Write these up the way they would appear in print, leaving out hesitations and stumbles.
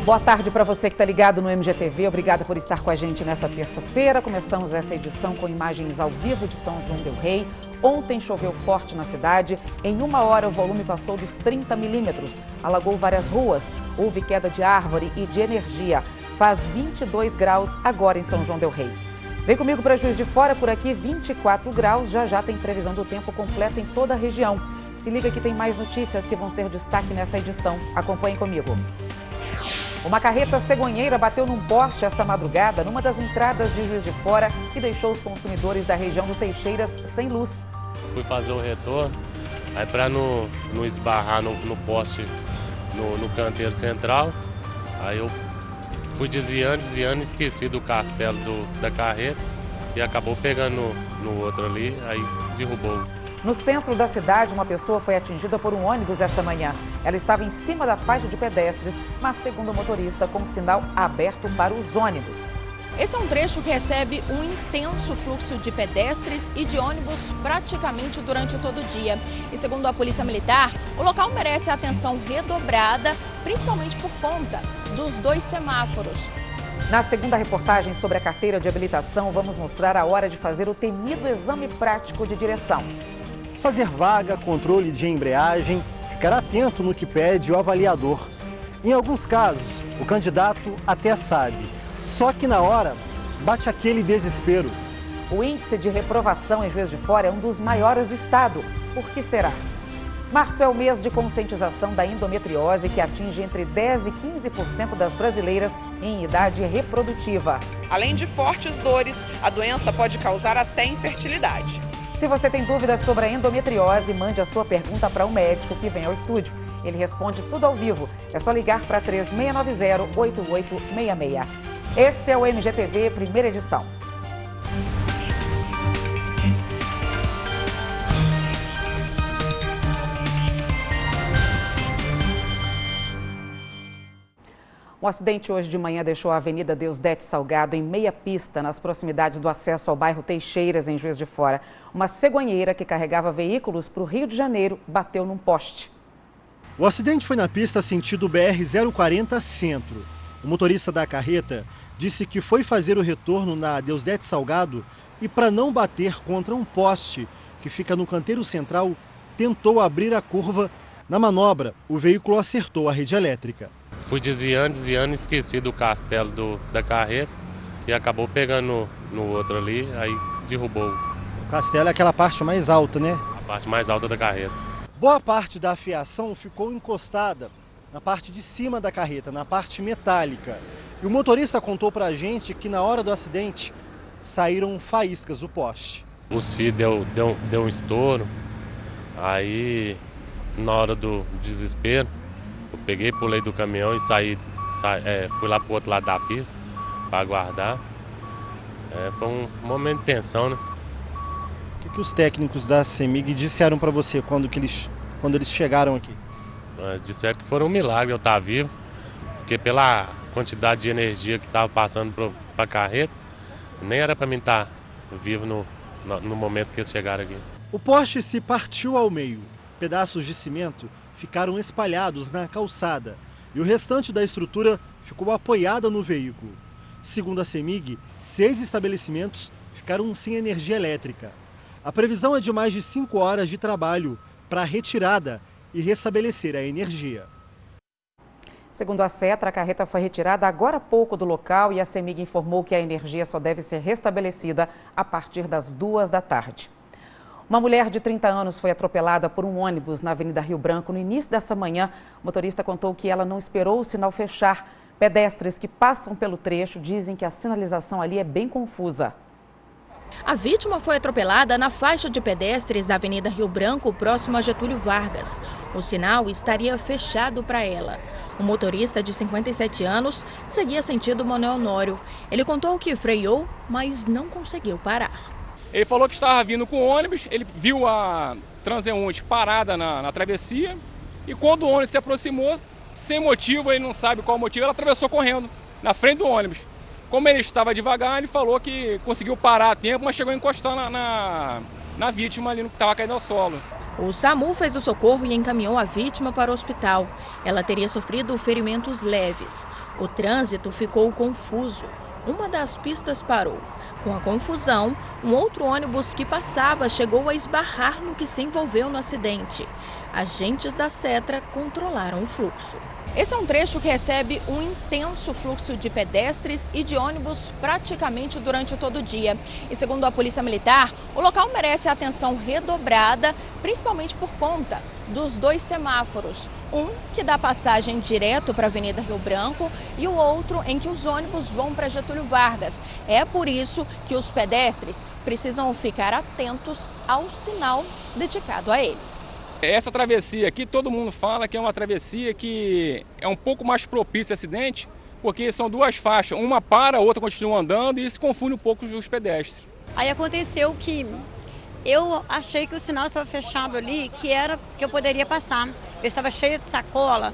Boa tarde para você que está ligado no MGTV. Obrigada por estar com a gente nessa terça-feira. Começamos essa edição com imagens ao vivo de São João del Rei. Ontem choveu forte na cidade. Em 1 hora o volume passou dos 30 milímetros. Alagou várias ruas. Houve queda de árvore e de energia. Faz 22 graus agora em São João del Rei. Vem comigo para Juiz de Fora, por aqui 24 graus. Já tem previsão do tempo completa em toda a região. Se liga que tem mais notícias que vão ser destaque nessa edição. Acompanhe comigo. Uma carreta cegonheira bateu num poste esta madrugada numa das entradas de Juiz de Fora e deixou os consumidores da região do Teixeiras sem luz. Fui fazer o retorno, aí para não esbarrar no poste no canteiro central, aí eu fui desviando, esqueci do castelo da carreta e acabou pegando no outro ali, aí derrubou. No centro da cidade, uma pessoa foi atingida por um ônibus esta manhã. Ela estava em cima da faixa de pedestres, mas segundo o motorista, com o sinal aberto para os ônibus. Esse é um trecho que recebe um intenso fluxo de pedestres e de ônibus praticamente durante todo o dia. E segundo a Polícia Militar, o local merece atenção redobrada, principalmente por conta dos 2 semáforos. Na segunda reportagem sobre a carteira de habilitação, vamos mostrar a hora de fazer o temido exame prático de direção. Fazer vaga, controle de embreagem, ficar atento no que pede o avaliador. Em alguns casos, o candidato até sabe, só que na hora bate aquele desespero. O índice de reprovação em Juiz de Fora é um dos maiores do estado. Por que será? Março é o mês de conscientização da endometriose, que atinge entre 10% e 15% das brasileiras em idade reprodutiva. Além de fortes dores, a doença pode causar até infertilidade. Se você tem dúvidas sobre a endometriose, mande a sua pergunta para o médico que vem ao estúdio. Ele responde tudo ao vivo. É só ligar para 3690-8866. Esse é o MGTV, primeira edição. Um acidente hoje de manhã deixou a Avenida Deusdete Salgado em meia pista, nas proximidades do acesso ao bairro Teixeiras, em Juiz de Fora. Uma cegonheira que carregava veículos para o Rio de Janeiro bateu num poste. O acidente foi na pista sentido BR-040 Centro. O motorista da carreta disse que foi fazer o retorno na Deusdete Salgado e, para não bater contra um poste que fica no canteiro central, tentou abrir a curva. Na manobra, o veículo acertou a rede elétrica. Fui desviando, esqueci do castelo da carreta e acabou pegando no outro ali, aí derrubou. O castelo é aquela parte mais alta, né? A parte mais alta da carreta. Boa parte da fiação ficou encostada na parte de cima da carreta, na parte metálica. E o motorista contou pra gente que na hora do acidente saíram faíscas do poste. Os fios deu um estouro, aí na hora do desespero, eu peguei, pulei do caminhão e fui lá pro outro lado da pista para aguardar. Foi um momento de tensão, né? O que os técnicos da CEMIG disseram para você quando eles chegaram aqui? Eles disseram que foi um milagre eu estar vivo, porque pela quantidade de energia que estava passando para a carreta, nem era para mim estar vivo no momento que eles chegaram aqui. O poste se partiu ao meio. Pedaços de cimento ficaram espalhados na calçada e o restante da estrutura ficou apoiada no veículo. Segundo a CEMIG, 6 estabelecimentos ficaram sem energia elétrica. A previsão é de mais de 5 horas de trabalho para a retirada e restabelecer a energia. Segundo a Cetra, a carreta foi retirada agora há pouco do local e a CEMIG informou que a energia só deve ser restabelecida a partir das 2 da tarde. Uma mulher de 30 anos foi atropelada por um ônibus na Avenida Rio Branco no início dessa manhã. O motorista contou que ela não esperou o sinal fechar. Pedestres que passam pelo trecho dizem que a sinalização ali é bem confusa. A vítima foi atropelada na faixa de pedestres da Avenida Rio Branco, próximo a Getúlio Vargas. O sinal estaria fechado para ela. O motorista, de 57 anos, seguia sentido Manuel Honório. Ele contou que freou, mas não conseguiu parar. Ele falou que estava vindo com o ônibus, ele viu a transeunte parada na travessia e quando o ônibus se aproximou, sem motivo, ele não sabe qual o motivo, ela atravessou correndo na frente do ônibus. Como ele estava devagar, ele falou que conseguiu parar a tempo, mas chegou a encostar na vítima ali no que estava caindo ao solo. O SAMU fez o socorro e encaminhou a vítima para o hospital. Ela teria sofrido ferimentos leves. O trânsito ficou confuso. Uma das pistas parou. Com a confusão, um outro ônibus que passava chegou a esbarrar no que se envolveu no acidente. Agentes da Setra controlaram o fluxo. Esse é um trecho que recebe um intenso fluxo de pedestres e de ônibus praticamente durante todo o dia. E segundo a Polícia Militar, o local merece atenção redobrada, principalmente por conta dos dois semáforos. Um que dá passagem direto para a Avenida Rio Branco e o outro em que os ônibus vão para Getúlio Vargas. É por isso que os pedestres precisam ficar atentos ao sinal dedicado a eles. Essa travessia aqui, todo mundo fala que é uma travessia que é um pouco mais propícia a acidente, porque são duas faixas, uma para, a outra continua andando e isso confunde um pouco os pedestres. Aí aconteceu que eu achei que o sinal estava fechado ali, que eu poderia passar. Eu estava cheia de sacola,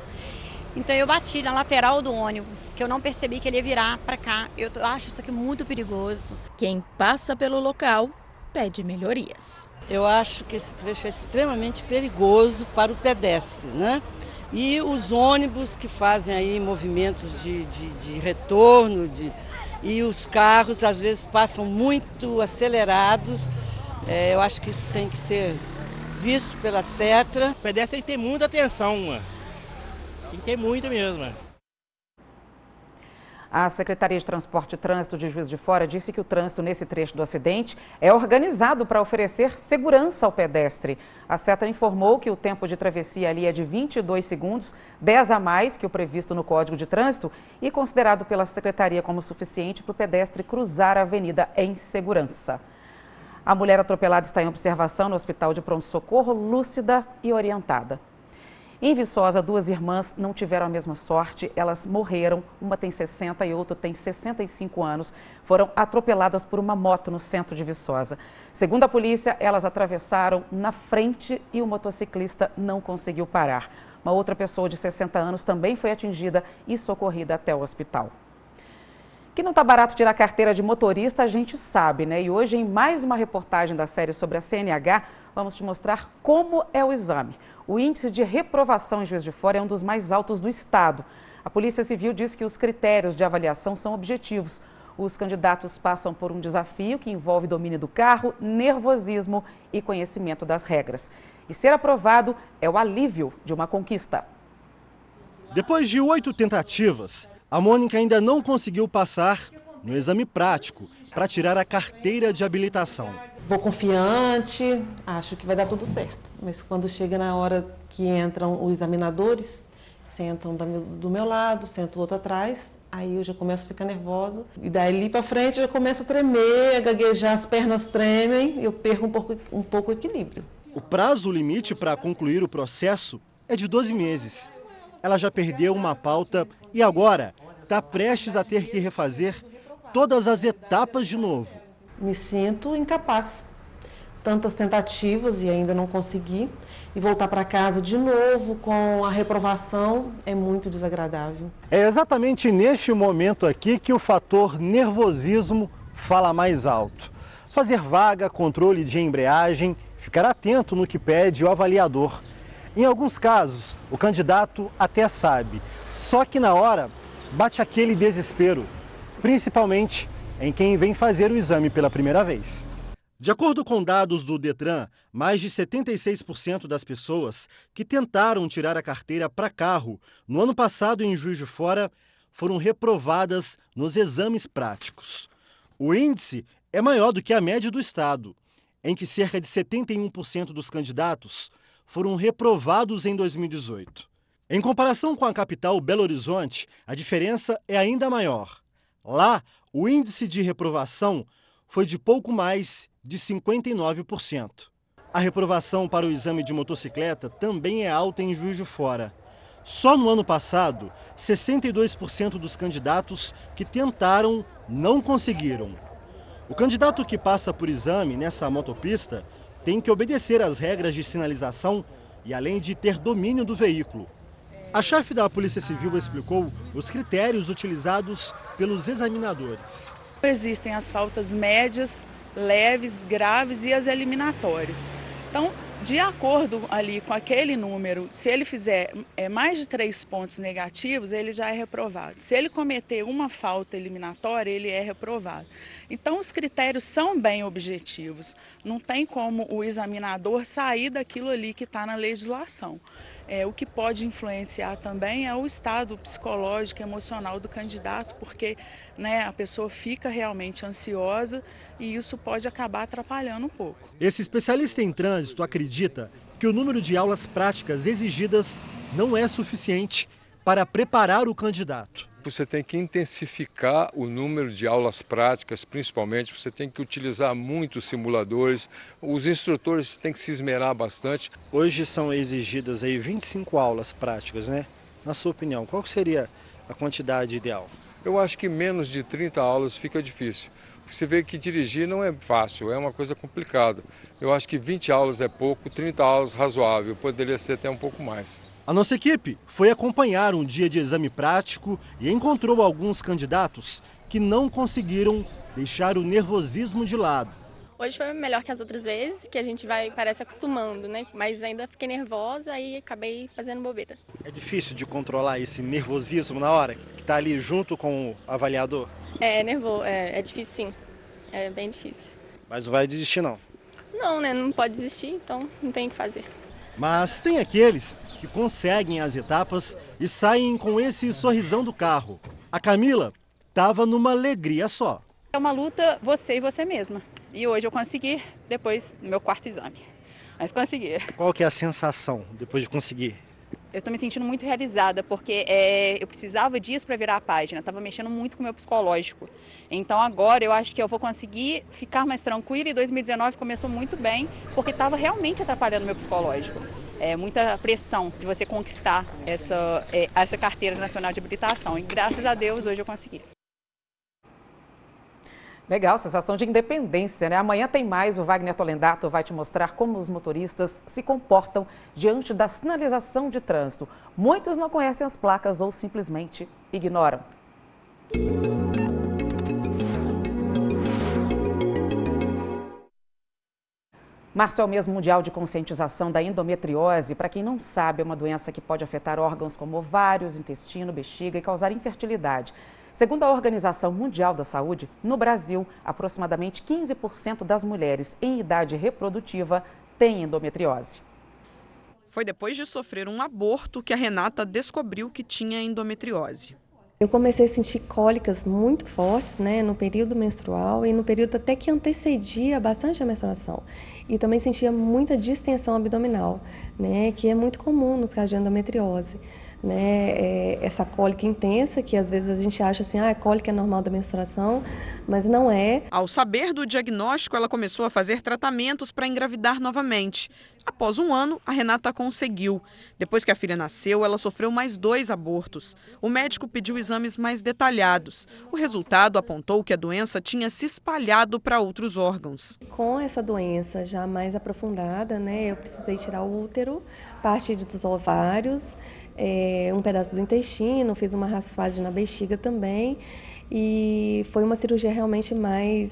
então eu bati na lateral do ônibus, que eu não percebi que ele ia virar para cá. Eu acho isso aqui muito perigoso. Quem passa pelo local pede melhorias. Eu acho que esse trecho é extremamente perigoso para o pedestre, né? E os ônibus que fazem aí movimentos de retorno, e os carros às vezes passam muito acelerados. Eu acho que isso tem que ser visto pela Setra. O pedestre tem que ter muita atenção, tem que ter muita mesmo. A Secretaria de Transporte e Trânsito de Juiz de Fora disse que o trânsito nesse trecho do acidente é organizado para oferecer segurança ao pedestre. A Setra informou que o tempo de travessia ali é de 22 segundos, 10 a mais que o previsto no Código de Trânsito e considerado pela Secretaria como suficiente para o pedestre cruzar a avenida em segurança. A mulher atropelada está em observação no Hospital de Pronto-Socorro, lúcida e orientada. Em Viçosa, duas irmãs não tiveram a mesma sorte, elas morreram, uma tem 60 e outra tem 65 anos, foram atropeladas por uma moto no centro de Viçosa. Segundo a polícia, elas atravessaram na frente e o motociclista não conseguiu parar. Uma outra pessoa de 60 anos também foi atingida e socorrida até o hospital. Que não está barato tirar carteira de motorista, a gente sabe, né? E hoje, em mais uma reportagem da série sobre a CNH, vamos te mostrar como é o exame. O índice de reprovação em Juiz de Fora é um dos mais altos do estado. A Polícia Civil diz que os critérios de avaliação são objetivos. Os candidatos passam por um desafio que envolve domínio do carro, nervosismo e conhecimento das regras. E ser aprovado é o alívio de uma conquista. Depois de 8 tentativas, a Mônica ainda não conseguiu passar no exame prático para tirar a carteira de habilitação. Vou confiante, acho que vai dar tudo certo. Mas quando chega na hora que entram os examinadores, sentam do meu lado, senta o outro atrás, aí eu já começo a ficar nervosa. E dali para frente eu começo a tremer, a gaguejar, as pernas tremem e eu perco um pouco o equilíbrio. O prazo limite para concluir o processo é de 12 meses. Ela já perdeu uma pauta e agora está prestes a ter que refazer todas as etapas de novo. Me sinto incapaz. Tantas tentativas e ainda não consegui. E voltar para casa de novo com a reprovação é muito desagradável. É exatamente neste momento aqui que o fator nervosismo fala mais alto. Fazer vaga, controle de embreagem, ficar atento no que pede o avaliador. Em alguns casos, o candidato até sabe, só que na hora bate aquele desespero, principalmente em quem vem fazer o exame pela primeira vez. De acordo com dados do Detran, mais de 76% das pessoas que tentaram tirar a carteira para carro no ano passado em Juiz de Fora foram reprovadas nos exames práticos. O índice é maior do que a média do estado, em que cerca de 71% dos candidatos foram reprovados em 2018. Em comparação com a capital Belo Horizonte, a diferença é ainda maior. Lá, o índice de reprovação foi de pouco mais de 59%. A reprovação para o exame de motocicleta também é alta em Juiz de Fora. Só no ano passado, 62% dos candidatos que tentaram não conseguiram. O candidato que passa por exame nessa motopista tem que obedecer às regras de sinalização e além de ter domínio do veículo. A chefe da Polícia Civil explicou os critérios utilizados pelos examinadores. Existem as faltas médias, leves, graves e as eliminatórias. Então, De acordo ali com aquele número, se ele fizer mais de 3 pontos negativos, ele já é reprovado. Se ele cometer uma falta eliminatória, ele é reprovado. Então, os critérios são bem objetivos. Não tem como o examinador sair daquilo ali que está na legislação. O que pode influenciar também é o estado psicológico e emocional do candidato, porque a pessoa fica realmente ansiosa e isso pode acabar atrapalhando um pouco. Esse especialista em trânsito acredita que o número de aulas práticas exigidas não é suficiente para preparar o candidato. Você tem que intensificar o número de aulas práticas, principalmente, você tem que utilizar muitos simuladores, os instrutores têm que se esmerar bastante. Hoje são exigidas aí 25 aulas práticas, né? Na sua opinião, qual seria a quantidade ideal? Eu acho que menos de 30 aulas fica difícil. Você vê que dirigir não é fácil, é uma coisa complicada. Eu acho que 20 aulas é pouco, 30 aulas razoável, poderia ser até um pouco mais. A nossa equipe foi acompanhar um dia de exame prático e encontrou alguns candidatos que não conseguiram deixar o nervosismo de lado. Hoje foi melhor que as outras vezes, que a gente parece acostumando, né? Mas ainda fiquei nervosa e acabei fazendo bobeira. É difícil de controlar esse nervosismo na hora que está ali junto com o avaliador? É difícil sim, é bem difícil. Mas não vai desistir não? Não, né? Não pode desistir, então não tem o que fazer. Mas tem aqueles que conseguem as etapas e saem com esse sorrisão do carro. A Camila estava numa alegria só. É uma luta você e você mesma. E hoje eu consegui, depois do meu quarto exame. Mas consegui. Qual que é a sensação depois de conseguir? Eu estou me sentindo muito realizada, porque eu precisava disso para virar a página. Estava mexendo muito com o meu psicológico. Então agora eu acho que eu vou conseguir ficar mais tranquila. E 2019 começou muito bem, porque estava realmente atrapalhando o meu psicológico. Muita pressão de você conquistar essa carteira nacional de habilitação. E graças a Deus hoje eu consegui. Legal, sensação de independência, né? Amanhã tem mais, o Wagner Tolendato vai te mostrar como os motoristas se comportam diante da sinalização de trânsito. Muitos não conhecem as placas ou simplesmente ignoram. Março é o mês mundial de conscientização da endometriose. Para quem não sabe, é uma doença que pode afetar órgãos como ovários, intestino, bexiga e causar infertilidade. Segundo a Organização Mundial da Saúde, no Brasil, aproximadamente 15% das mulheres em idade reprodutiva têm endometriose. Foi depois de sofrer um aborto que a Renata descobriu que tinha endometriose. Eu comecei a sentir cólicas muito fortes, no período menstrual e no período até que antecedia bastante a menstruação. E também sentia muita distensão abdominal, que é muito comum nos casos de endometriose. Essa cólica intensa, que às vezes a gente acha assim, a cólica é normal da menstruação, mas não é. Ao saber do diagnóstico, ela começou a fazer tratamentos para engravidar novamente. Após um ano, a Renata conseguiu. Depois que a filha nasceu, ela sofreu mais 2 abortos. O médico pediu exames mais detalhados. O resultado apontou que a doença tinha se espalhado para outros órgãos. Com essa doença já mais aprofundada, eu precisei tirar o útero, parte dos ovários, um pedaço do intestino, fiz uma raspagem na bexiga também e foi uma cirurgia realmente mais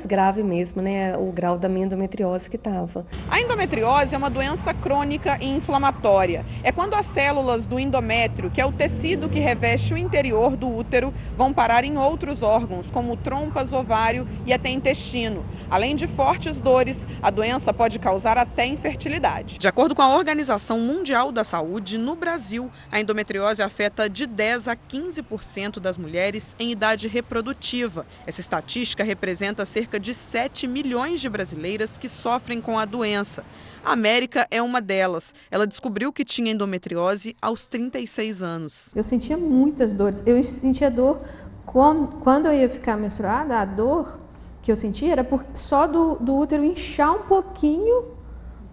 grave mesmo, o grau da minha endometriose que estava. A endometriose é uma doença crônica e inflamatória. É quando as células do endométrio, que é o tecido que reveste o interior do útero, vão parar em outros órgãos, como trompas, ovário e até intestino. Além de fortes dores, a doença pode causar até infertilidade. De acordo com a Organização Mundial da Saúde, no Brasil, a endometriose afeta de 10 a 15% das mulheres em idade reprodutiva. Essa estatística representa cerca de 7 milhões de brasileiras que sofrem com a doença. A América é uma delas. Ela descobriu que tinha endometriose aos 36 anos. Eu sentia muitas dores. Eu sentia dor quando eu ia ficar menstruada, a dor que eu sentia era só do útero inchar um pouquinho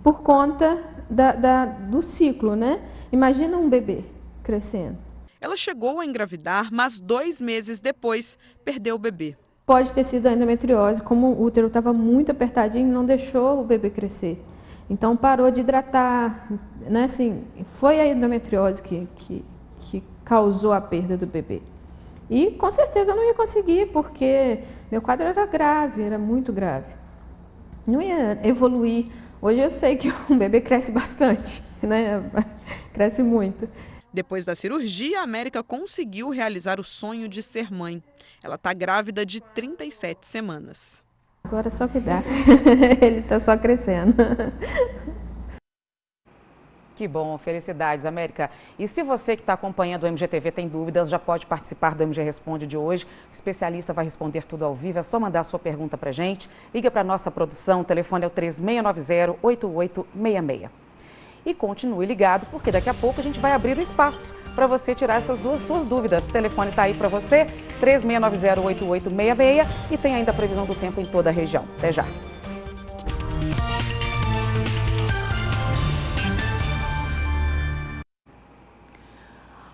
por conta do ciclo, Imagina um bebê crescendo. Ela chegou a engravidar, mas 2 meses depois perdeu o bebê. Pode ter sido a endometriose, como o útero estava muito apertadinho, não deixou o bebê crescer. Então parou de hidratar, foi a endometriose que causou a perda do bebê. E com certeza eu não ia conseguir, porque meu quadro era grave, era muito grave. não ia evoluir. Hoje eu sei que um bebê cresce bastante, né? Cresce muito. Depois da cirurgia, a América conseguiu realizar o sonho de ser mãe. Ela está grávida de 37 semanas. Agora é só cuidar. Ele está só crescendo. Que bom, felicidades, América. E se você que está acompanhando o MGTV tem dúvidas, já pode participar do MG Responde de hoje. O especialista vai responder tudo ao vivo, é só mandar a sua pergunta para a gente. Liga para a nossa produção, o telefone é o 3690-8866. E continue ligado, porque daqui a pouco a gente vai abrir o espaço para você tirar essas suas dúvidas. O telefone está aí para você, 3690-8866, e tem ainda a previsão do tempo em toda a região. Até já.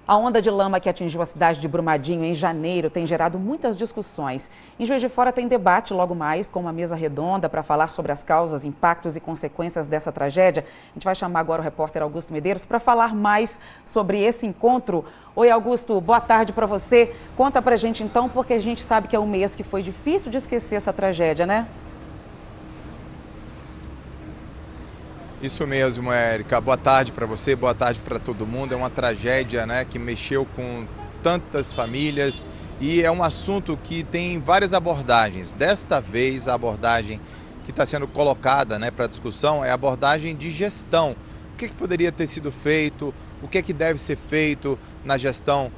A onda de lama que atingiu a cidade de Brumadinho em janeiro tem gerado muitas discussões. Em Juiz de Fora tem debate logo mais com uma mesa redonda para falar sobre as causas, impactos e consequências dessa tragédia. A gente vai chamar agora o repórter Augusto Medeiros para falar mais sobre esse encontro. Oi, Augusto, boa tarde para você. Conta pra gente então, porque a gente sabe que é um mês que foi difícil de esquecer essa tragédia, né? Isso mesmo, Érica. Boa tarde para você, boa tarde para todo mundo. É uma tragédia, né, que mexeu com tantas famílias e é um assunto que tem várias abordagens. Desta vez, a abordagem que está sendo colocada, né, para discussão é a abordagem de gestão. O que poderia ter sido feito, o que deve ser feito na gestão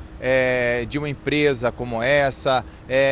de uma empresa como essa.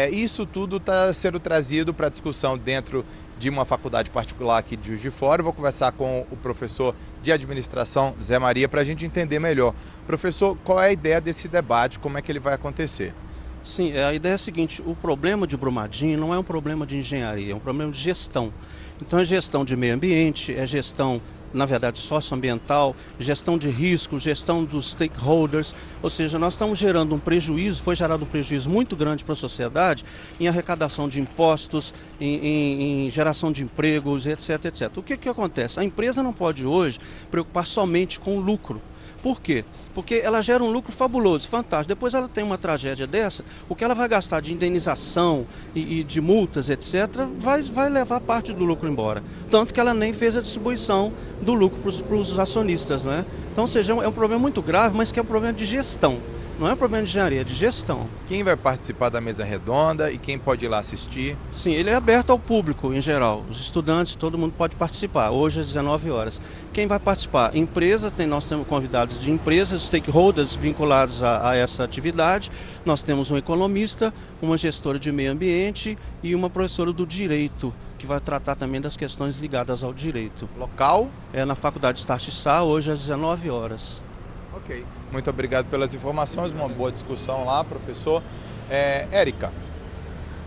Isso tudo está sendo trazido para discussão dentro de uma faculdade particular aqui de Juiz de Fora. Eu vou conversar com o professor de administração, Zé Maria, para a gente entender melhor. Professor, qual é a ideia desse debate, como é que ele vai acontecer? Sim, a ideia é a seguinte: o problema de Brumadinho não é um problema de engenharia, é um problema de gestão. Então é gestão de meio ambiente, é gestão, na verdade, socioambiental, gestão de risco, gestão dos stakeholders, ou seja, nós estamos gerando um prejuízo, foi gerado um prejuízo muito grande para a sociedade em arrecadação de impostos, em geração de empregos, etc, etc. O que acontece? A empresa não pode hoje preocupar somente com o lucro. Por quê? Porque ela gera um lucro fabuloso, fantástico. Depois ela tem uma tragédia dessa, o que ela vai gastar de indenização e de multas, etc., vai levar parte do lucro embora. Tanto que ela nem fez a distribuição do lucro para os acionistas, né? Então, ou seja, é um problema muito grave, mas que é um problema de gestão. Não é um problema de engenharia, é de gestão. Quem vai participar da mesa redonda e quem pode ir lá assistir? Sim, ele é aberto ao público em geral. Os estudantes, todo mundo pode participar. Hoje às 19 horas. Quem vai participar? Empresa, nós temos convidados de empresas, stakeholders vinculados a essa atividade. Nós temos um economista, uma gestora de meio ambiente e uma professora do direito, que vai tratar também das questões ligadas ao direito. Local? É na Faculdade Estácio de Sá, hoje às 19 horas. Ok, muito obrigado pelas informações, uma boa discussão lá, professor. Érica.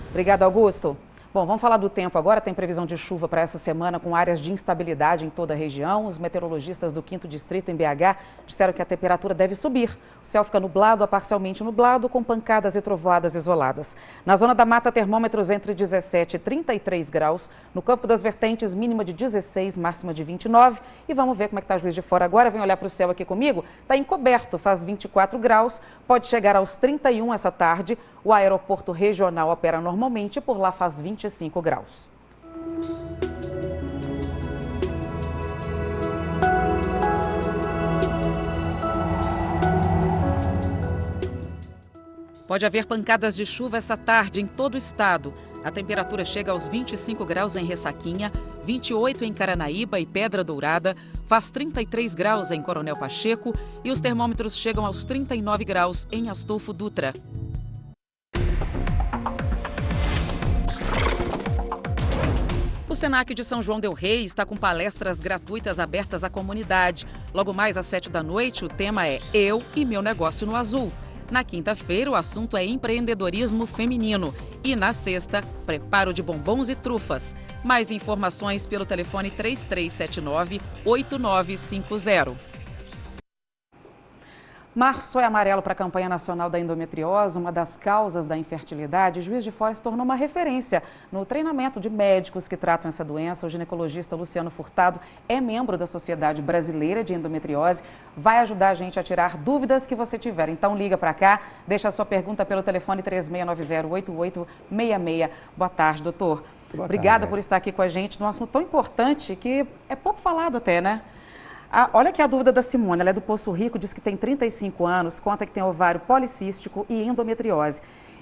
Obrigada, Augusto. Bom, vamos falar do tempo agora. Tem previsão de chuva para essa semana com áreas de instabilidade em toda a região. Os meteorologistas do 5º Distrito em BH disseram que a temperatura deve subir. O céu fica nublado a parcialmente nublado, com pancadas e trovoadas isoladas. Na zona da mata, termômetros entre 17 e 33 graus. No campo das vertentes, mínima de 16, máxima de 29. E vamos ver como é que está Juiz de Fora agora. Vem olhar para o céu aqui comigo. Está encoberto, faz 24 graus. Pode chegar aos 31 essa tarde. O aeroporto regional opera normalmente, por lá faz 25 graus. Pode haver pancadas de chuva essa tarde em todo o estado. A temperatura chega aos 25 graus em Ressaquinha, 28 em Caranaíba e Pedra Dourada, faz 33 graus em Coronel Pacheco e os termômetros chegam aos 39 graus em Astolfo Dutra. O Senac de São João del Rei está com palestras gratuitas abertas à comunidade. Logo mais às 7 da noite, o tema é Eu e Meu Negócio no Azul. Na quinta-feira, o assunto é empreendedorismo feminino. E na sexta, preparo de bombons e trufas. Mais informações pelo telefone 3379-8950. Março é amarelo para a campanha nacional da endometriose, uma das causas da infertilidade. Juiz de Fora se tornou uma referência no treinamento de médicos que tratam essa doença. O ginecologista Luciano Furtado é membro da Sociedade Brasileira de Endometriose. Vai ajudar a gente a tirar dúvidas que você tiver. Então liga para cá, deixa a sua pergunta pelo telefone 3690-8866. Boa tarde, doutor. Obrigada por estar aqui com a gente num assunto tão importante que é pouco falado até, né? Olha aqui a dúvida da Simone, ela é do Poço Rico, diz que tem 35 anos, conta que tem ovário policístico e endometriose.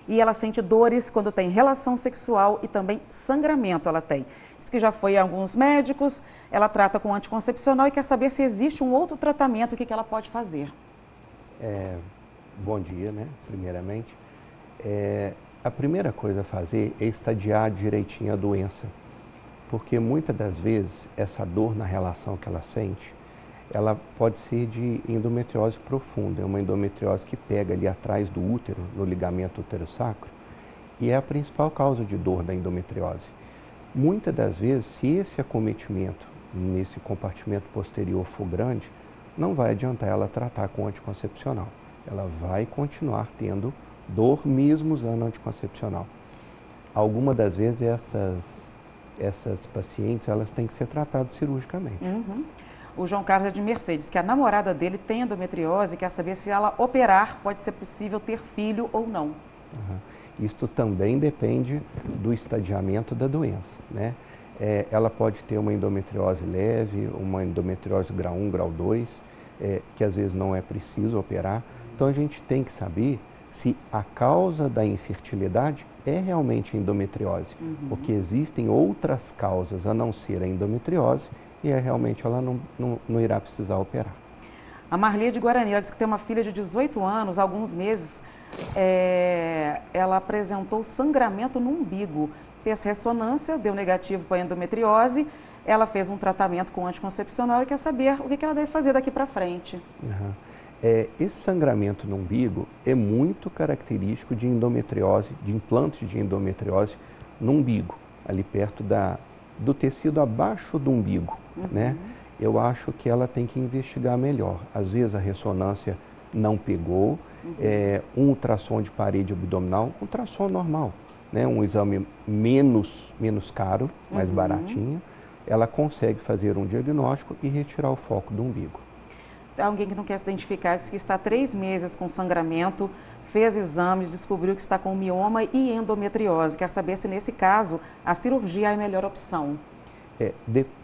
E ela sente dores quando tem relação sexual e também sangramento ela tem. Diz que já foi a alguns médicos, ela trata com anticoncepcional e quer saber se existe um outro tratamento, o que ela pode fazer. Bom dia, né? Primeiramente. A primeira coisa a fazer é estadiar direitinho a doença, porque muitas das vezes essa dor na relação que ela sente, ela pode ser de endometriose profunda, é uma endometriose que pega ali atrás do útero, no ligamento útero-sacro, e é a principal causa de dor da endometriose. Muitas das vezes, se esse acometimento nesse compartimento posterior for grande, não vai adiantar ela tratar com anticoncepcional. Ela vai continuar tendo dor mesmo usando anticoncepcional. Algumas das vezes essas pacientes elas têm que ser tratadas cirurgicamente. O João Carlos é de Mercedes, que a namorada dele tem endometriose e quer saber se ela operar pode ser possível ter filho ou não. Isto também depende do estadiamento da doença, né? Ela pode ter uma endometriose leve, uma endometriose grau 1, grau 2, que às vezes não é preciso operar. Então a gente tem que saber se a causa da infertilidade é realmente endometriose, porque existem outras causas a não ser a endometriose e realmente ela não irá precisar operar. A Marli de Guarani, ela diz que tem uma filha de 18 anos, há alguns meses, ela apresentou sangramento no umbigo, fez ressonância, deu negativo para endometriose, ela fez um tratamento com anticoncepcional e quer saber o que ela deve fazer daqui para frente. Esse sangramento no umbigo é muito característico de endometriose, de implantes de endometriose no umbigo, ali perto do tecido abaixo do umbigo, né? Eu acho que ela tem que investigar melhor. Às vezes a ressonância não pegou, um ultrassom de parede abdominal, ultrassom normal, né? Um exame menos caro, mais baratinho, ela consegue fazer um diagnóstico e retirar o foco do umbigo. Alguém que não quer se identificar, diz que está há 3 meses com sangramento, fez exames, descobriu que está com mioma e endometriose. Quer saber se nesse caso a cirurgia é a melhor opção.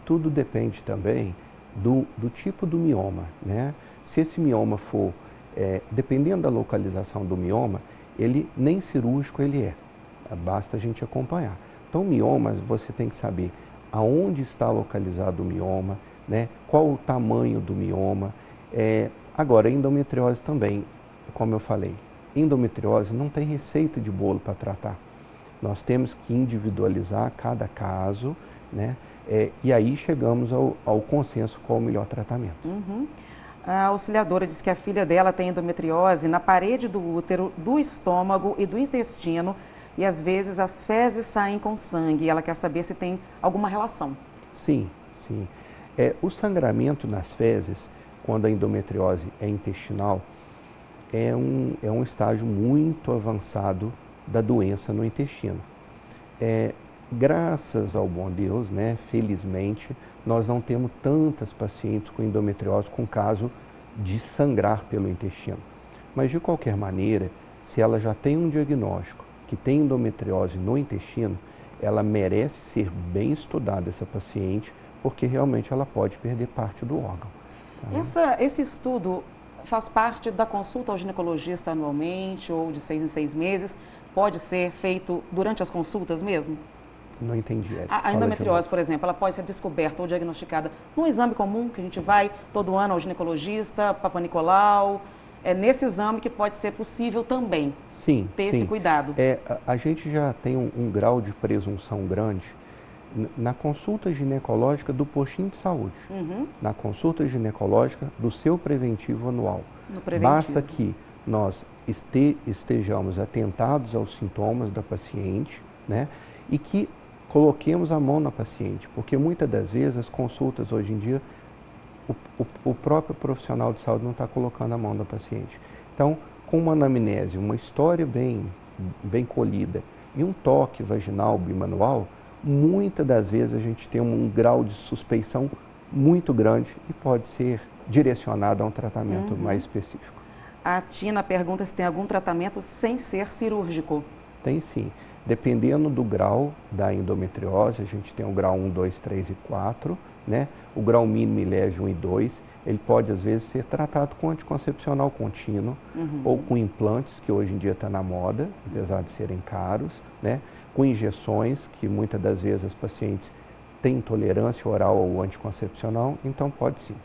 Tudo depende também do tipo do mioma, né? Se esse mioma for, dependendo da localização do mioma, ele nem cirúrgico ele é, basta a gente acompanhar. Então miomas você tem que saber aonde está localizado o mioma, né? Qual o tamanho do mioma. Agora, endometriose também, como eu falei, endometriose não tem receita de bolo para tratar. Nós temos que individualizar cada caso, né? E aí chegamos ao consenso qual o melhor tratamento. A auxiliadora diz que a filha dela tem endometriose na parede do útero, do estômago e do intestino e às vezes as fezes saem com sangue. Ela quer saber se tem alguma relação. Sim. O sangramento nas fezes, quando a endometriose é intestinal, é um estágio muito avançado da doença no intestino. Graças ao bom Deus, né, felizmente, nós não temos tantas pacientes com endometriose com caso de sangrar pelo intestino. Mas, de qualquer maneira, se ela já tem um diagnóstico que tem endometriose no intestino, ela merece ser bem estudada, essa paciente, porque realmente ela pode perder parte do órgão. Esse estudo faz parte da consulta ao ginecologista anualmente ou de 6 em 6 meses? Pode ser feito durante as consultas mesmo? Não entendi. A endometriose, por exemplo, ela pode ser descoberta ou diagnosticada num exame comum que a gente vai todo ano ao ginecologista, Papa Nicolau. É nesse exame que pode ser possível também ter esse cuidado. A gente já tem um grau de presunção grande na consulta ginecológica do postinho de saúde, na consulta ginecológica do seu preventivo anual. Basta que nós estejamos atentados aos sintomas da paciente, né, e que coloquemos a mão na paciente, porque muitas das vezes as consultas hoje em dia, o próprio profissional de saúde não está colocando a mão na paciente. Então, com uma anamnese, uma história bem colhida e um toque vaginal bimanual, muitas das vezes a gente tem um grau de suspeição muito grande e pode ser direcionado a um tratamento mais específico. A Tina pergunta se tem algum tratamento sem ser cirúrgico. Tem sim. Dependendo do grau da endometriose, a gente tem o grau 1, 2, 3 e 4, né? O grau mínimo e leve 1 e 2, ele pode às vezes ser tratado com anticoncepcional contínuo ou com implantes, que hoje em dia está na moda, apesar de serem caros, né? Com injeções, que muitas das vezes as pacientes têm intolerância oral ou anticoncepcional, então pode sim.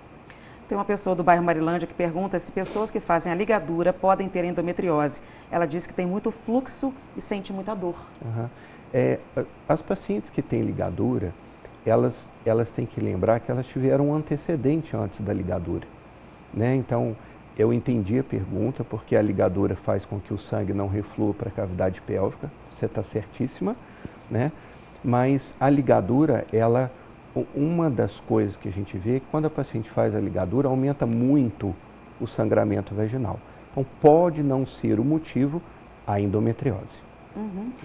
Tem uma pessoa do bairro Marilândia que pergunta se pessoas que fazem a ligadura podem ter endometriose. Ela diz que tem muito fluxo e sente muita dor. As pacientes que têm ligadura, elas têm que lembrar que elas tiveram um antecedente antes da ligadura, né? Então, eu entendi a pergunta, porque a ligadura faz com que o sangue não reflua para a cavidade pélvica, você está certíssima, né? Mas a ligadura, uma das coisas que a gente vê é que quando a paciente faz a ligadura, aumenta muito o sangramento vaginal. Então, pode não ser o motivo a endometriose.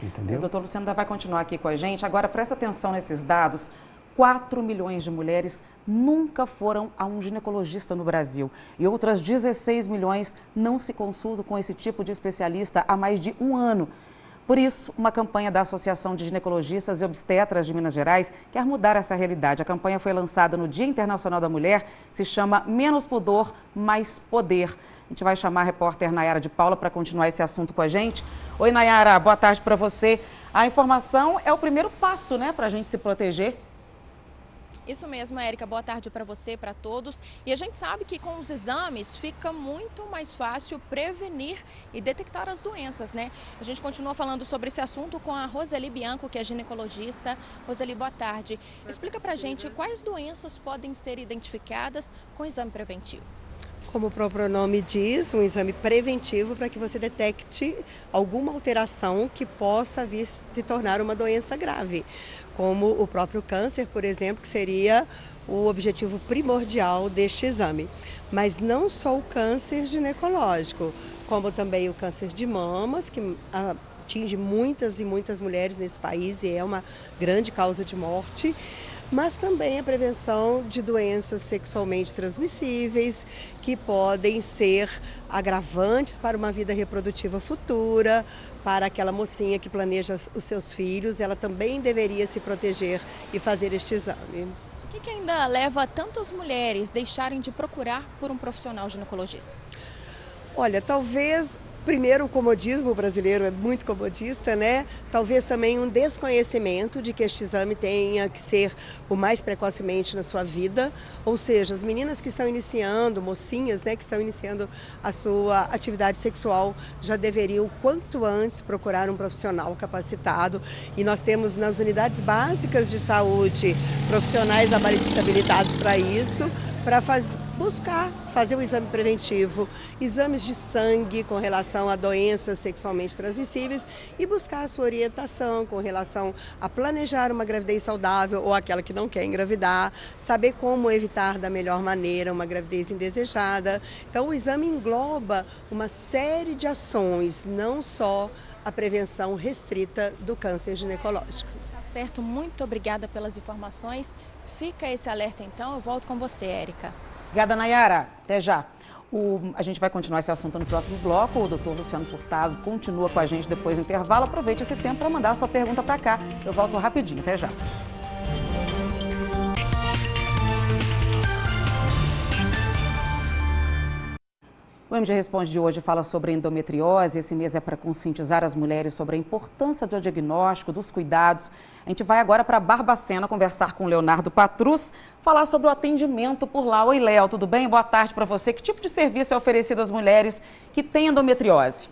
Entendeu? O doutor Luciano ainda vai continuar aqui com a gente. Agora, presta atenção nesses dados. 4 milhões de mulheres nunca foram a um ginecologista no Brasil. E outras 16 milhões não se consultam com esse tipo de especialista há mais de um ano. Por isso, uma campanha da Associação de Ginecologistas e Obstetras de Minas Gerais quer mudar essa realidade. A campanha foi lançada no Dia Internacional da Mulher, se chama Menos Pudor, Mais Poder. A gente vai chamar a repórter Nayara de Paula para continuar esse assunto com a gente. Oi, Nayara, boa tarde para você. A informação é o primeiro passo, né, para a gente se proteger. Isso mesmo, Érica. Boa tarde para você, para todos. E a gente sabe que com os exames fica muito mais fácil prevenir e detectar as doenças, né? A gente continua falando sobre esse assunto com a Roseli Bianco, que é ginecologista. Roseli, boa tarde. Explica pra gente quais doenças podem ser identificadas com exame preventivo. Como o próprio nome diz, um exame preventivo para que você detecte alguma alteração que possa vir se tornar uma doença grave, como o próprio câncer, por exemplo, que seria o objetivo primordial deste exame. Mas não só o câncer ginecológico, como também o câncer de mamas, que atinge muitas e muitas mulheres nesse país e é uma grande causa de morte, mas também a prevenção de doenças sexualmente transmissíveis, que podem ser agravantes para uma vida reprodutiva futura, para aquela mocinha que planeja os seus filhos, ela também deveria se proteger e fazer este exame. O que ainda leva tantas mulheres a deixarem de procurar por um profissional ginecologista? Olha, talvez... Primeiro, o comodismo brasileiro é muito comodista, né? Talvez também um desconhecimento de que este exame tenha que ser o mais precocemente na sua vida. Ou seja, as meninas que estão iniciando, mocinhas, né, que estão iniciando a sua atividade sexual, já deveriam, quanto antes, procurar um profissional capacitado. E nós temos nas unidades básicas de saúde profissionais habilitados para isso, para buscar fazer o exame preventivo, exames de sangue com relação a doenças sexualmente transmissíveis e buscar a sua orientação com relação a planejar uma gravidez saudável ou aquela que não quer engravidar, saber como evitar da melhor maneira uma gravidez indesejada. Então o exame engloba uma série de ações, não só a prevenção restrita do câncer ginecológico. Tá certo, muito obrigada pelas informações. Fica esse alerta então, eu volto com você, Érica. Obrigada, Nayara. Até já. A gente vai continuar esse assunto no próximo bloco. O doutor Luciano Furtado continua com a gente depois do intervalo. Aproveite esse tempo para mandar a sua pergunta para cá. Eu volto rapidinho. Até já. O MG Responde de hoje fala sobre endometriose. Esse mês é para conscientizar as mulheres sobre a importância do diagnóstico, dos cuidados. A gente vai agora para Barbacena conversar com o Leonardo Patrus, falar sobre o atendimento por lá. Oi, Léo, tudo bem? Boa tarde para você. Que tipo de serviço é oferecido às mulheres que têm endometriose?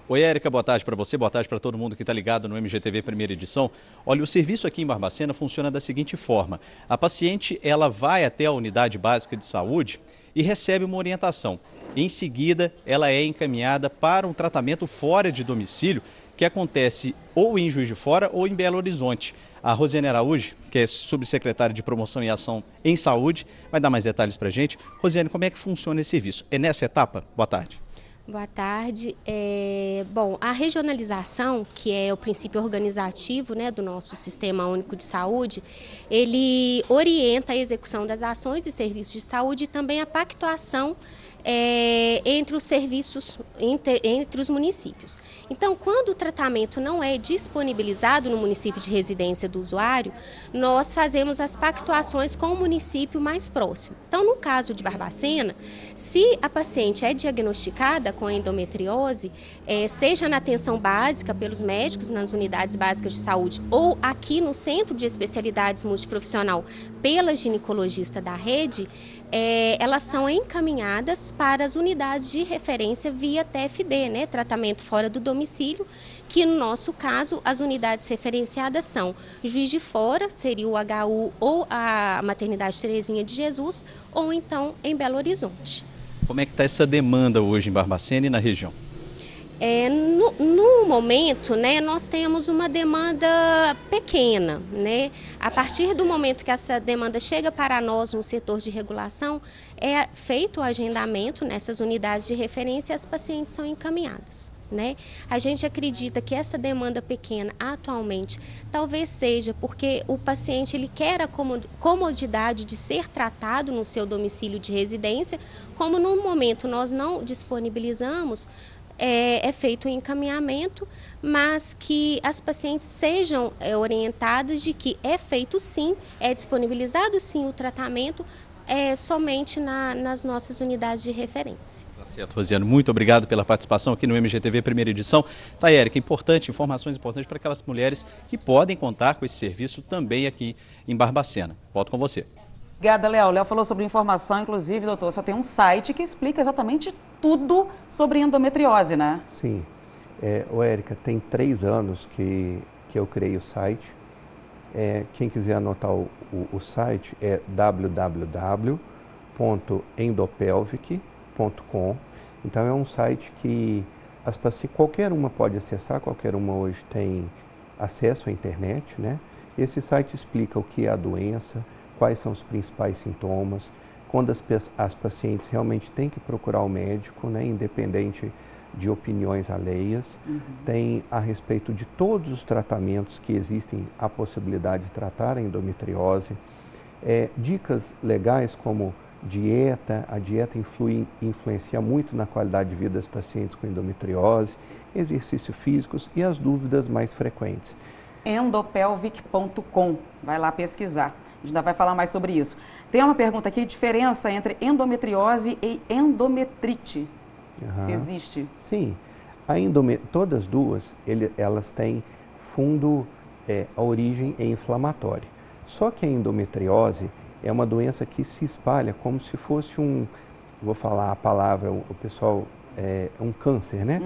Oi, Érica, boa tarde para você, boa tarde para todo mundo que está ligado no MGTV Primeira Edição. Olha, o serviço aqui em Barbacena funciona da seguinte forma. A paciente, ela vai até a unidade básica de saúde e recebe uma orientação. Em seguida, ela é encaminhada para um tratamento fora de domicílio, que acontece ou em Juiz de Fora ou em Belo Horizonte. A Rosiane Araújo, que é subsecretária de Promoção e Ação em Saúde, vai dar mais detalhes para a gente. Rosiane, como é que funciona esse serviço? É nessa etapa? Boa tarde. Boa tarde. Bom, a regionalização, que é o princípio organizativo, né, do nosso Sistema Único de Saúde, ele orienta a execução das ações e serviços de saúde e também a pactuação entre os serviços, entre os municípios. Então, quando o tratamento não é disponibilizado no município de residência do usuário, nós fazemos as pactuações com o município mais próximo. Então, no caso de Barbacena, se a paciente é diagnosticada com endometriose, seja na atenção básica pelos médicos nas unidades básicas de saúde ou aqui no Centro de Especialidades Multiprofissional pela ginecologista da rede, elas são encaminhadas para as unidades de referência via TFD, né, tratamento fora do domicílio, que no nosso caso as unidades referenciadas são Juiz de Fora, seria o HU ou a Maternidade Terezinha de Jesus, ou então em Belo Horizonte. Como é que está essa demanda hoje em Barbacena e na região? No momento, né, nós temos uma demanda pequena, né? A partir do momento que essa demanda chega para nós no setor de regulação, é feito o agendamento nessas unidades de referência e as pacientes são encaminhadas, né? A gente acredita que essa demanda pequena atualmente talvez seja porque o paciente ele quer a comodidade de ser tratado no seu domicílio de residência, como no momento nós não disponibilizamos, é feito o encaminhamento, mas que as pacientes sejam orientadas de que é feito sim, é disponibilizado sim o tratamento, somente nas nossas unidades de referência. Tá certo, Rosiane, muito obrigado pela participação aqui no MGTV Primeira Edição. Tá, Érica, informações importantes para aquelas mulheres que podem contar com esse serviço também aqui em Barbacena. Volto com você. Obrigada, Léo. Léo falou sobre informação, inclusive, doutor, só tem um site que explica exatamente tudo sobre endometriose, né? Sim. Érica, tem 3 anos que eu criei o site. Quem quiser anotar o site é www.endopelvic.com. Então é um site que qualquer uma pode acessar, qualquer uma hoje tem acesso à internet, né? Esse site explica o que é a doença, quais são os principais sintomas, quando as pacientes realmente têm que procurar o médico, né, independente de opiniões alheias. Tem a respeito de todos os tratamentos que existem a possibilidade de tratar a endometriose. Dicas legais como dieta, a dieta influencia muito na qualidade de vida das pacientes com endometriose, exercícios físicos e as dúvidas mais frequentes. Endopelvic.com, vai lá pesquisar. A gente ainda vai falar mais sobre isso. Tem uma pergunta aqui, diferença entre endometriose e endometrite. Se existe? Sim. Todas duas, elas têm fundo, a origem é inflamatória. Só que a endometriose é uma doença que se espalha como se fosse vou falar a palavra, o pessoal, um câncer, né?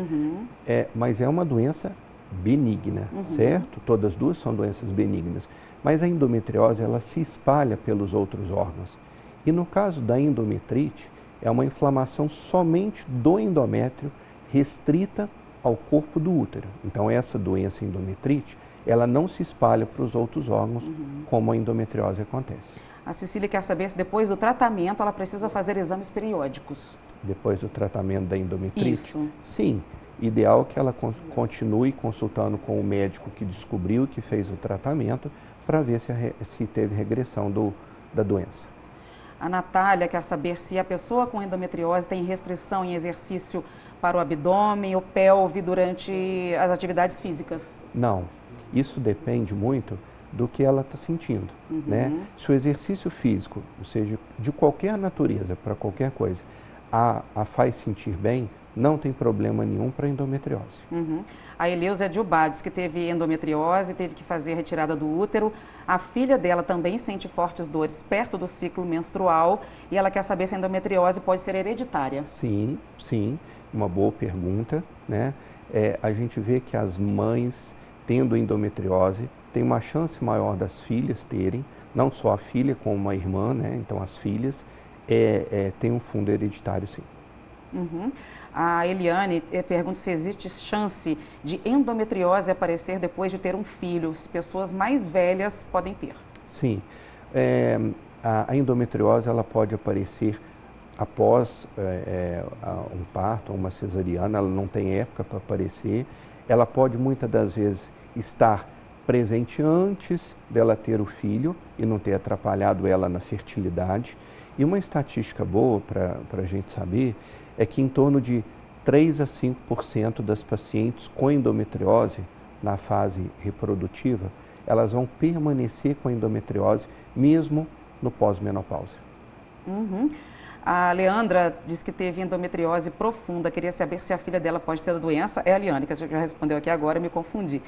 Mas é uma doença benigna, certo? Todas duas são doenças benignas. Mas a endometriose, ela se espalha pelos outros órgãos. E no caso da endometrite, é uma inflamação somente do endométrio, restrita ao corpo do útero. Então essa doença endometrite, ela não se espalha para os outros órgãos, como a endometriose acontece. A Cecília quer saber se depois do tratamento ela precisa fazer exames periódicos. Depois do tratamento da endometrite? Isso. Sim. Ideal que ela continue consultando com o médico que descobriu e que fez o tratamento para ver se teve regressão da doença. A Natália quer saber se a pessoa com endometriose tem restrição em exercício para o abdômen ou pelve durante as atividades físicas. Não. Isso depende muito do que ela está sentindo, né? Se o exercício físico, ou seja, de qualquer natureza, para qualquer coisa, a faz sentir bem, não tem problema nenhum para endometriose. A Eleusa Diubades, que teve endometriose, teve que fazer a retirada do útero. A filha dela também sente fortes dores perto do ciclo menstrual e ela quer saber se a endometriose pode ser hereditária. Sim, sim, uma boa pergunta, né? A gente vê que as mães tendo endometriose têm uma chance maior das filhas terem, não só a filha como uma irmã, né? Então as filhas têm um fundo hereditário, sim. A Eliane pergunta se existe chance de endometriose aparecer depois de ter um filho, se pessoas mais velhas podem ter. Sim, a endometriose ela pode aparecer após um parto, uma cesariana, ela não tem época para aparecer, ela pode muitas das vezes estar presente antes dela ter o filho e não ter atrapalhado ela na fertilidade. E uma estatística boa para a gente saber é que em torno de 3 a 5% das pacientes com endometriose na fase reprodutiva, elas vão permanecer com endometriose mesmo no pós-menopausa. A Leandra disse que teve endometriose profunda. Queria saber se a filha dela pode ter a doença. É a Liane, que a gente já respondeu aqui agora, me confundi.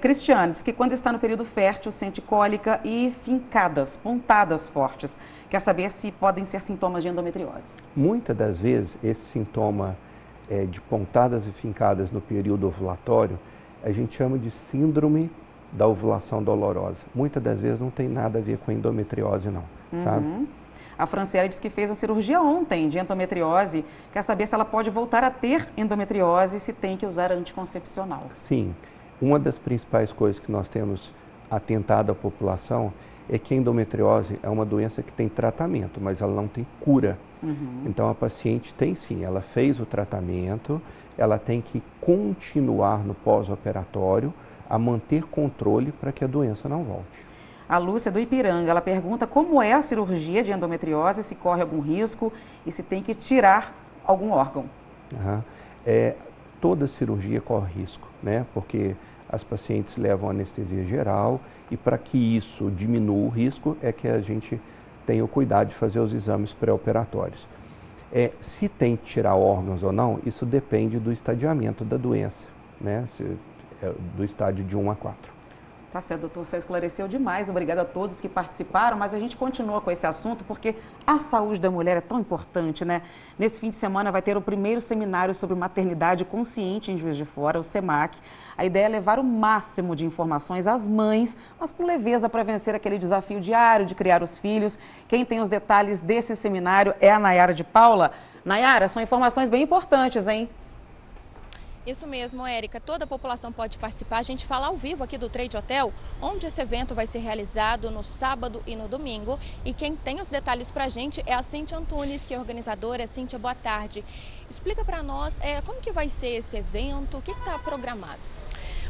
Cristiane diz que quando está no período fértil sente cólica e fincadas, pontadas fortes. Quer saber se podem ser sintomas de endometriose. Muitas das vezes, esse sintoma de pontadas e fincadas no período ovulatório, a gente chama de síndrome da ovulação dolorosa. Muitas das vezes não tem nada a ver com endometriose, não, sabe? A Franciele disse que fez a cirurgia ontem de endometriose. Quer saber se ela pode voltar a ter endometriose e se tem que usar anticoncepcional. Sim. Uma das principais coisas que nós temos atentado à população é que a endometriose é uma doença que tem tratamento, mas ela não tem cura. Então a paciente tem sim, ela fez o tratamento, ela tem que continuar no pós-operatório a manter controle para que a doença não volte. A Lúcia do Ipiranga, ela pergunta como é a cirurgia de endometriose, se corre algum risco e se tem que tirar algum órgão. Toda cirurgia corre risco, né? Porque as pacientes levam anestesia geral e para que isso diminua o risco é que a gente tem o cuidado de fazer os exames pré-operatórios. Se tem que tirar órgãos ou não, isso depende do estadiamento da doença, né? Do estágio de 1 a 4. Tá certo, doutor, você esclareceu demais. Obrigada a todos que participaram, mas a gente continua com esse assunto porque a saúde da mulher é tão importante, né? Nesse fim de semana vai ter o primeiro seminário sobre maternidade consciente em Juiz de Fora, o SEMAC. A ideia é levar o máximo de informações às mães, mas com leveza para vencer aquele desafio diário de criar os filhos. Quem tem os detalhes desse seminário é a Nayara de Paula. Nayara, são informações bem importantes, hein? Isso mesmo, Érica. Toda a população pode participar. A gente fala ao vivo aqui do Trade Hotel, onde esse evento vai ser realizado no sábado e no domingo. E quem tem os detalhes pra gente é a Cíntia Antunes, que é organizadora. Cíntia, boa tarde. Explica pra nós como que vai ser esse evento, o que está programado?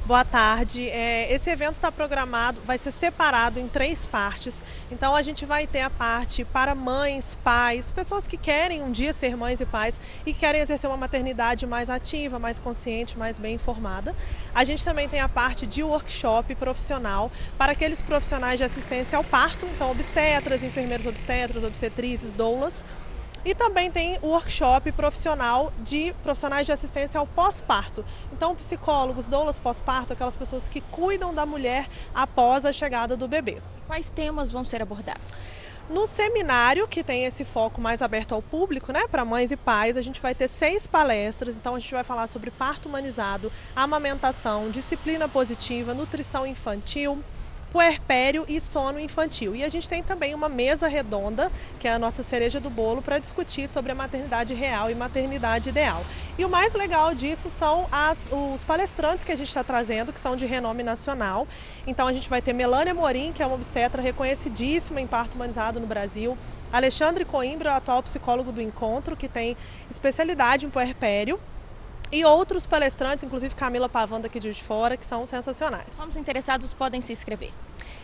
Boa tarde. Esse evento está programado, vai ser separado em 3 partes. Então a gente vai ter a parte para mães, pais, pessoas que querem um dia ser mães e pais e querem exercer uma maternidade mais ativa, mais consciente, mais bem informada. A gente também tem a parte de workshop profissional para aqueles profissionais de assistência ao parto, então obstetras, enfermeiros obstetras, obstetrizes, doulas. E também tem o workshop profissional de profissionais de assistência ao pós-parto. Então, psicólogos, doulas pós-parto, aquelas pessoas que cuidam da mulher após a chegada do bebê. Quais temas vão ser abordados? No seminário, que tem esse foco mais aberto ao público, né, para mães e pais, a gente vai ter 6 palestras. Então, a gente vai falar sobre parto humanizado, amamentação, disciplina positiva, nutrição infantil, puerpério e sono infantil. E a gente tem também uma mesa redonda, que é a nossa cereja do bolo, para discutir sobre a maternidade real e maternidade ideal. E o mais legal disso são os palestrantes que a gente está trazendo, que são de renome nacional. Então a gente vai ter Melânia Morim, que é uma obstetra reconhecidíssima em parto humanizado no Brasil. Alexandre Coimbra, atual psicólogo do Encontro, que tem especialidade em puerpério. E outros palestrantes, inclusive Camila Pavão aqui de Juiz de Fora, que são sensacionais. Como os interessados podem se inscrever?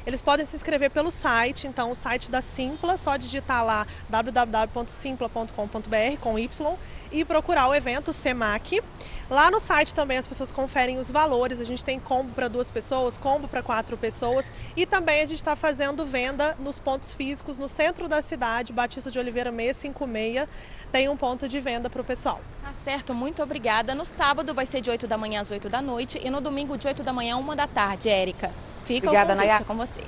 Eles podem se inscrever pelo site, então o site da Simpla, só digitar lá www.simpla.com.br com Y e procurar o evento SEMAC. Lá no site também as pessoas conferem os valores, a gente tem combo para 2 pessoas, combo para 4 pessoas e também a gente está fazendo venda nos pontos físicos no centro da cidade, Batista de Oliveira 656, tem um ponto de venda para o pessoal. Tá certo, muito obrigada. No sábado vai ser de 8 da manhã às 8 da noite e no domingo de 8 da manhã a 1 da tarde, Érica. Fica obrigada, o convite, Nayara. É com você.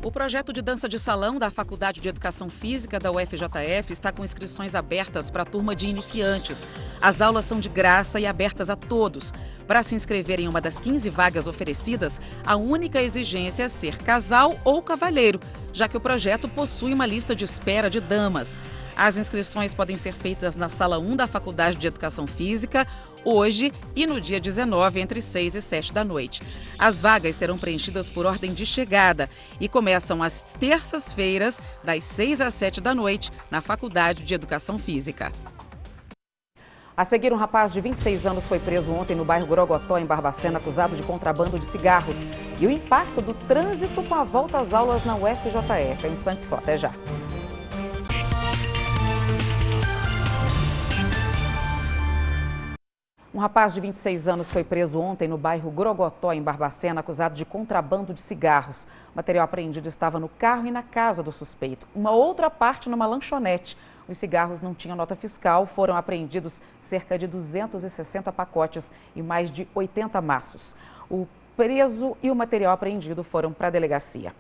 O projeto de dança de salão da Faculdade de Educação Física da UFJF está com inscrições abertas para a turma de iniciantes. As aulas são de graça e abertas a todos. Para se inscrever em uma das 15 vagas oferecidas, a única exigência é ser casal ou cavalheiro, já que o projeto possui uma lista de espera de damas. As inscrições podem ser feitas na Sala 1 da Faculdade de Educação Física, hoje e no dia 19, entre 6 e 7 da noite. As vagas serão preenchidas por ordem de chegada e começam às terças-feiras, das 6 às 7 da noite, na Faculdade de Educação Física. A seguir, um rapaz de 26 anos foi preso ontem no bairro Grogotó, em Barbacena, acusado de contrabando de cigarros. E o impacto do trânsito com a volta às aulas na UFJF. É um instante só, até já. Um rapaz de 26 anos foi preso ontem no bairro Grogotó, em Barbacena, acusado de contrabando de cigarros. O material apreendido estava no carro e na casa do suspeito. Uma outra parte numa lanchonete. Os cigarros não tinham nota fiscal, foram apreendidos cerca de 260 pacotes e mais de 80 maços. O preso e o material apreendido foram para a delegacia.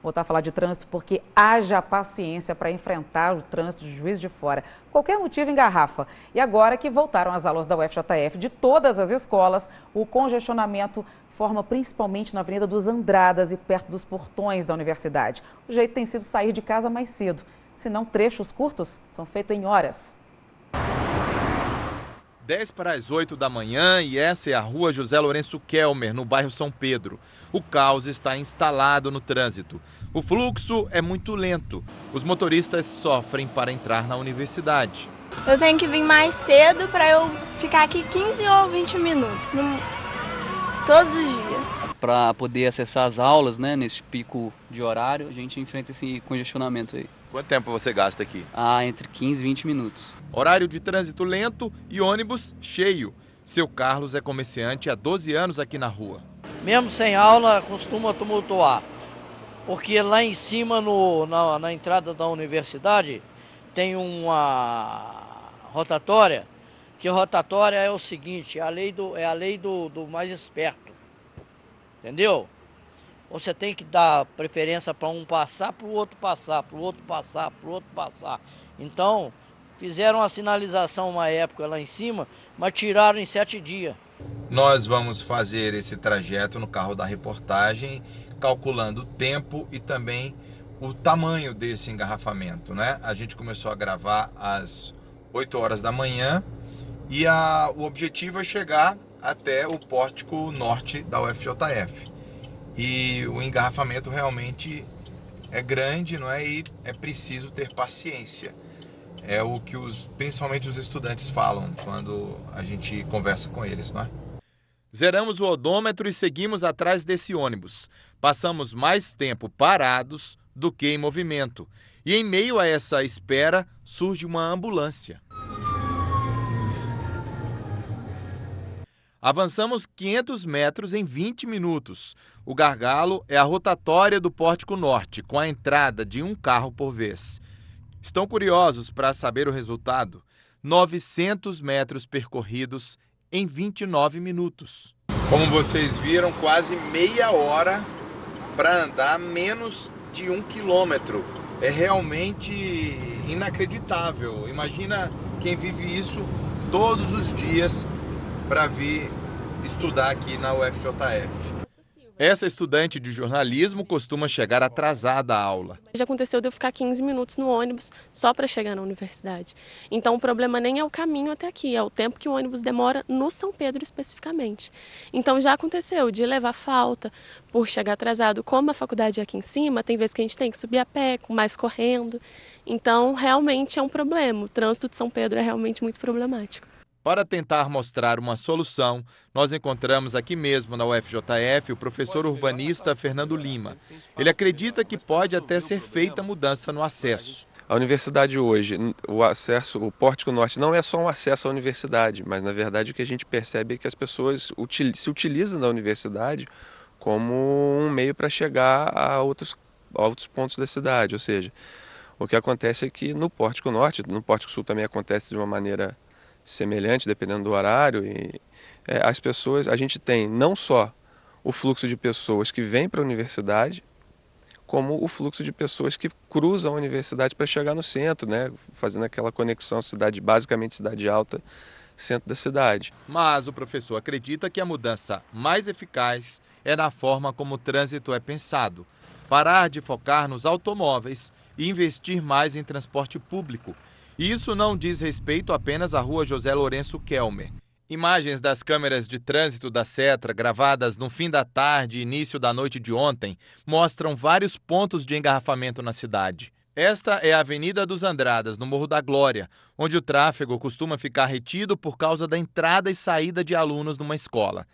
Voltar a falar de trânsito porque haja paciência para enfrentar o trânsito de Juiz de Fora. Qualquer motivo engarrafa. E agora que voltaram as aulas da UFJF de todas as escolas, o congestionamento forma principalmente na Avenida dos Andradas e perto dos portões da universidade. O jeito tem sido sair de casa mais cedo. Senão, trechos curtos são feitos em horas. 10 para as 8 da manhã e essa é a rua José Lourenço Kelmer, no bairro São Pedro. O caos está instalado no trânsito. O fluxo é muito lento. Os motoristas sofrem para entrar na universidade. Eu tenho que vir mais cedo para eu ficar aqui 15 ou 20 minutos, todos os dias. Para poder acessar as aulas, né, nesse pico de horário, a gente enfrenta esse congestionamento aí. Quanto tempo você gasta aqui? Entre 15 e 20 minutos. Horário de trânsito lento e ônibus cheio. Seu Carlos é comerciante há 12 anos aqui na rua. Mesmo sem aula, costuma tumultuar. Porque lá em cima, na entrada da universidade, tem uma rotatória. Que rotatória é o seguinte, é a lei do mais esperto. Entendeu? Você tem que dar preferência para um passar, para o outro passar, para o outro passar, para o outro passar. Então, fizeram a sinalização uma época lá em cima, mas tiraram em 7 dias. Nós vamos fazer esse trajeto no carro da reportagem, calculando o tempo e também o tamanho desse engarrafamento, né? A gente começou a gravar às 8 horas da manhã e o objetivo é chegar até o pórtico norte da UFJF. E o engarrafamento realmente é grande, não é? E é preciso ter paciência. É o que principalmente os estudantes falam quando a gente conversa com eles, não é? Zeramos o odômetro e seguimos atrás desse ônibus. Passamos mais tempo parados do que em movimento. E em meio a essa espera, surge uma ambulância. Avançamos 500 metros em 20 minutos. O gargalo é a rotatória do Pórtico Norte, com a entrada de um carro por vez. Estão curiosos para saber o resultado? 900 metros percorridos em 29 minutos. Como vocês viram, quase meia hora para andar menos de 1 quilômetro. É realmente inacreditável. Imagina quem vive isso todos os dias para vir estudar aqui na UFJF. Essa estudante de jornalismo costuma chegar atrasada à aula. Já aconteceu de eu ficar 15 minutos no ônibus só para chegar na universidade. Então o problema nem é o caminho até aqui, é o tempo que o ônibus demora no São Pedro especificamente. Então já aconteceu de levar falta por chegar atrasado. Como a faculdade é aqui em cima, tem vezes que a gente tem que subir a pé, mais correndo. Então realmente é um problema. O trânsito de São Pedro é realmente muito problemático. Para tentar mostrar uma solução, nós encontramos aqui mesmo na UFJF o professor urbanista Fernando Lima. Ele acredita que pode até ser feita mudança no acesso. A universidade hoje, o Pórtico Norte não é só um acesso à universidade, mas na verdade o que a gente percebe é que as pessoas se utilizam da universidade como um meio para chegar a outros pontos da cidade. Ou seja, o que acontece é que no Pórtico Norte, no Pórtico Sul também acontece de uma maneira semelhante, dependendo do horário, e as pessoas, a gente tem não só o fluxo de pessoas que vêm para a universidade, como o fluxo de pessoas que cruzam a universidade para chegar no centro, né, fazendo aquela conexão basicamente cidade alta, centro da cidade. Mas o professor acredita que a mudança mais eficaz é na forma como o trânsito é pensado, parar de focar nos automóveis e investir mais em transporte público. E isso não diz respeito apenas à rua José Lourenço Kelmer. Imagens das câmeras de trânsito da Setra, gravadas no fim da tarde e início da noite de ontem, mostram vários pontos de engarrafamento na cidade. Esta é a Avenida dos Andradas, no Morro da Glória, onde o tráfego costuma ficar retido por causa da entrada e saída de alunos numa escola.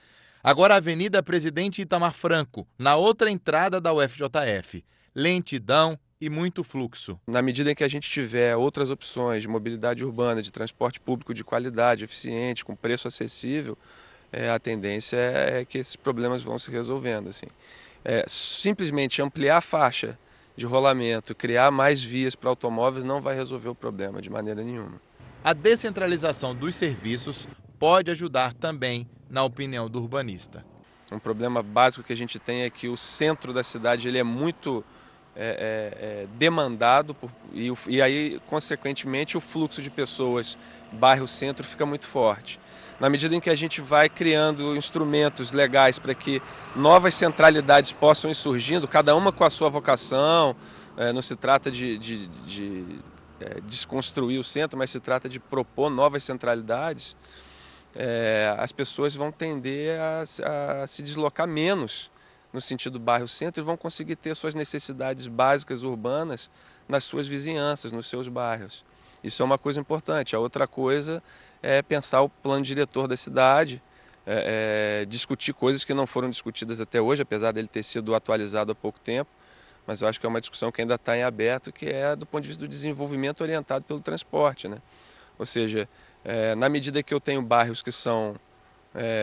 Agora a Avenida Presidente Itamar Franco, na outra entrada da UFJF. Lentidão e muito fluxo. Na medida em que a gente tiver outras opções de mobilidade urbana, de transporte público de qualidade, eficiente, com preço acessível, a tendência é que esses problemas vão se resolvendo. Assim. Simplesmente ampliar a faixa de rolamento, criar mais vias para automóveis não vai resolver o problema de maneira nenhuma. A descentralização dos serviços pode ajudar também, na opinião do urbanista. Um problema básico que a gente tem é que o centro da cidade ele é muito demandado e aí, consequentemente, o fluxo de pessoas bairro-centro fica muito forte. Na medida em que a gente vai criando instrumentos legais para que novas centralidades possam ir surgindo, cada uma com a sua vocação, não se trata de desconstruir o centro, mas se trata de propor novas centralidades, as pessoas vão tender a se deslocar menos no sentido bairro-centro e vão conseguir ter suas necessidades básicas urbanas nas suas vizinhanças, nos seus bairros. Isso é uma coisa importante. A outra coisa é pensar o plano diretor da cidade, discutir coisas que não foram discutidas até hoje, apesar dele ter sido atualizado há pouco tempo, mas eu acho que é uma discussão que ainda está em aberto, que é do ponto de vista do desenvolvimento orientado pelo transporte, né? Ou seja, na medida que eu tenho bairros que são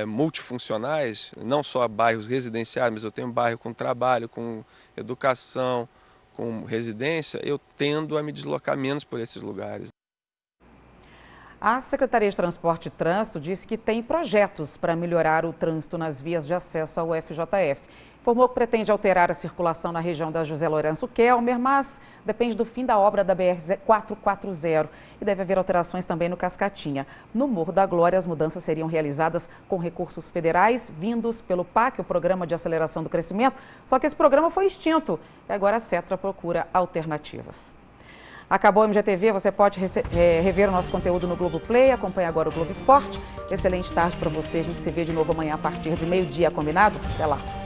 multifuncionais, não só bairros residenciais, mas eu tenho bairro com trabalho, com educação, com residência, eu tendo a me deslocar menos por esses lugares. A Secretaria de Transporte e Trânsito disse que tem projetos para melhorar o trânsito nas vias de acesso ao FJF. Informou que pretende alterar a circulação na região da José Lourenço Kelmer, mas depende do fim da obra da BR-440 e deve haver alterações também no Cascatinha. No Morro da Glória, as mudanças seriam realizadas com recursos federais vindos pelo PAC, o Programa de Aceleração do Crescimento, só que esse programa foi extinto e agora a Setra procura alternativas. Acabou o MGTV, você pode rever o nosso conteúdo no Globoplay, acompanhe agora o Globo Esporte. Excelente tarde para você, a gente se vê de novo amanhã a partir de meio-dia, combinado? Até lá!